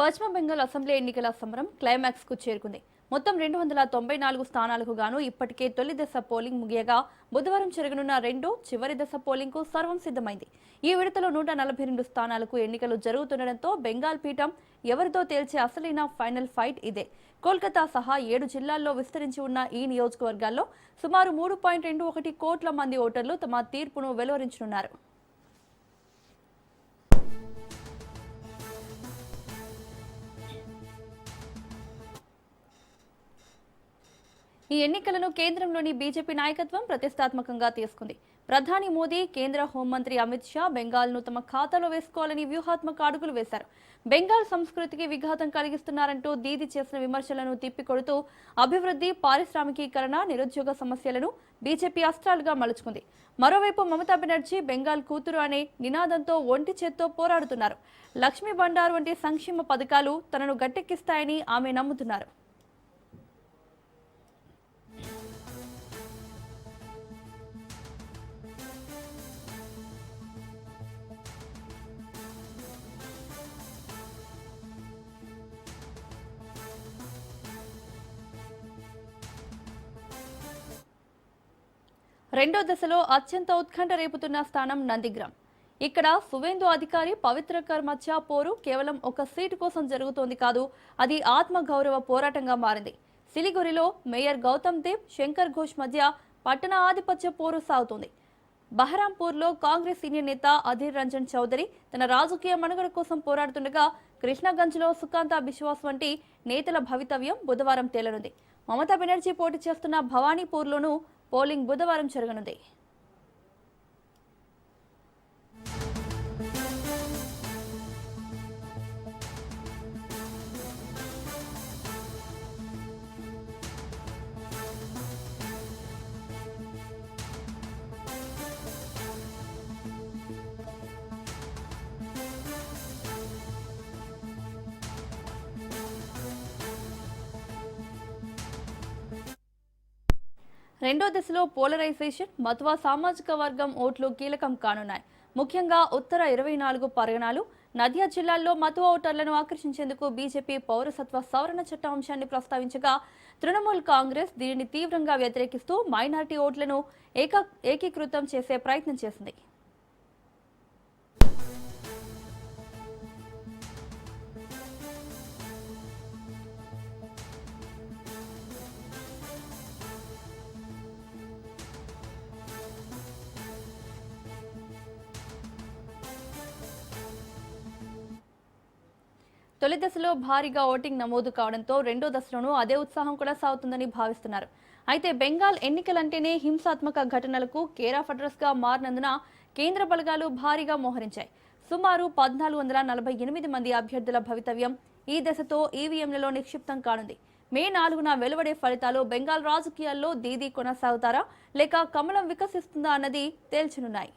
పశ్చిమ బెంగాల్ అసెంబ్లీ ఎన్నికల సమరం క్లైమాక్స్ కు చేరుకుంది. మొత్తం 294 స్థానాలకు గాను ఇప్పటికే తొలి దశ పోలింగ్ ముగియగా బుధవారం జరగనున్న రెండో చివరి దశ పోలింగ్ కు సర్వం సిద్ధమైంది. ఈ విడతలో 142 స్థానాలకు ఎన్నికలు జరుగుతుండటంతో బెంగాల్ పీఠం ఎవరితో తేల్చే అసలైన ఫైనల్ ఫైట్ ఇదే. కోల్కతా సహా 7 జిల్లాల్లో విస్తరించి ఉన్న ఈ నియోజకవర్గాల్లో సుమారు 3.21 కోట్ల మంది ఓటర్లు తమ తీర్పును వెలువరించనున్నారు. ఈ ఎన్నికలను కేంద్రంలోని బీజేపీ నాయకత్వం ప్రతిష్టాత్మకంగా తీసుకుంది. ప్రధాని మోదీ, కేంద్ర హోంమంత్రి అమిత్ షా బెంగాల్ను తమ ఖాతాలో వేసుకోవాలని వ్యూహాత్మక అడుగులు వేశారు. బెంగాల్ సంస్కృతికి విఘాతం కలిగిస్తున్నారంటూ దీది చేసిన విమర్శలను తిప్పికొడుతూ అభివృద్ధి, పారిశ్రామికీకరణ, నిరుద్యోగ సమస్యలను బీజేపీ అస్త్రాలుగా మలుచుకుంది. మరోవైపు మమతా బెనర్జీ బెంగాల్ కూతురు అనే నినాదంతో ఒంటి చేత్తో పోరాడుతున్నారు. లక్ష్మీ బండారు వంటి సంక్షేమ పథకాలు తనను గట్టెక్కిస్తాయని ఆమె నమ్ముతున్నారు. రెండో దశలో అత్యంత ఉత్కంఠ రేపుతున్న స్థానం నందిగ్రామ్. ఇక్కడ సువేందు అధికారి పవిత్రకర్ మధ్య పోరు కేవలం ఒక సీటు కోసం జరుగుతోంది కాదు, అది ఆత్మగౌరవ పోరాటంగా మారింది. సిలిగురిలో మేయర్ గౌతమ్ దేవ్, శంకర్ ఘోష్ మధ్య పట్టణ ఆధిపత్య పోరు సాగుతోంది. బహరాంపూర్లో కాంగ్రెస్ సీనియర్ నేత అధీర్ రంజన్ చౌదరి తన రాజకీయ మనుగడ కోసం పోరాడుతుండగా కృష్ణగంజ్లో సుకాంత బిశ్వాస్ వంటి నేతల భవితవ్యం బుధవారం తేలనుంది. మమతా బెనర్జీ పోటీ చేస్తున్న భవానీపూర్లోనూ పోలింగ్ బుధవారం జరగనుంది. రెండో దశలో పోలరైజేషన్, మతువా సామాజిక వర్గం ఓట్లు కీలకం కానున్నాయి. ముఖ్యంగా ఉత్తర 24 పరగణాలు, నదియా జిల్లాల్లో మతువా ఓటర్లను ఆకర్షించేందుకు బీజేపీ పౌరసత్వ సవరణ చట్ట అంశాన్ని ప్రస్తావించగా తృణమూల్ కాంగ్రెస్ దీనిని తీవ్రంగా వ్యతిరేకిస్తూ మైనారిటీ ఓట్లను ఏకీకృతం చేసే ప్రయత్నం చేసింది. తొలి దశలో భారీగా ఓటింగ్ నమోదు కావడంతో రెండో దశలోనూ అదే ఉత్సాహం కొనసాగుతుందని భావిస్తున్నారు. అయితే బెంగాల్ ఎన్నికలంటేనే హింసాత్మక ఘటనలకు కేర్ ఆఫ్ అడ్రస్ గా మారినందున కేంద్ర బలగాలు భారీగా మోహరించాయి. సుమారు 1448 మంది అభ్యర్థుల భవితవ్యం ఈ దశతో ఈవీఎంలలో నిక్షిప్తం కానుంది. మే 4న వెలువడే ఫలితాలు బెంగాల్ రాజకీయాల్లో దీదీ కొనసాగుతారా లేక కమలం వికసిస్తుందా అన్నది తేల్చనున్నాయి.